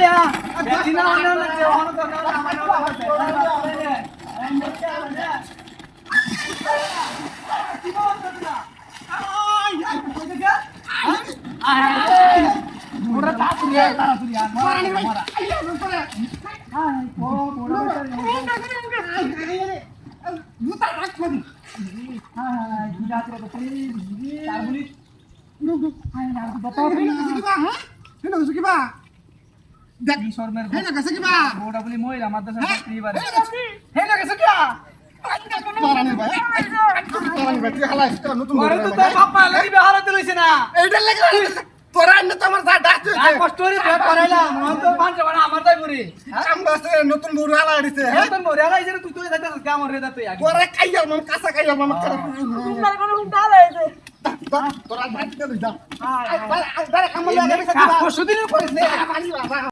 লিয়া বেদিনা অন্য যে অন্য তো না আমার কি বল তোরা মোরা তাড়াতাড়ি মারা মারা ও মোরা জুতা রাখ মানে জুতা তো তার বলি बताओ হেন কিবা দেখ শর্মের হেন কাছে কিবা বড়া বলি মহিলা মাদ্রাসা ছাত্রী বারে হে না গেছে কি মারানি ভাই মারানি ভাই তুই হালা একটা নতুন আরে তো তোর বাপ মা লাগি বেহারাতে লইছে না এইটা লাগে তোরা না তো আমার যা ডাকতে আর কষ্ট করে বিয়ে করাইলাম মন তো পাঁচ মানে আমার তাই পুরি আমরা আছে নতুন বড় হালা দিছে হ্যাঁ তোর মরে আলাই যে তুই তো দেখতে কেমন রে তুই আগে তোরা খাইয়ার মন কাঁচা খাইয়ার মন খারাপ সুন্দর করে উঠালাইছে তোরা ভাত করে যা আয় আরে আমার লাগে কিবা পরশুদিনও করিস না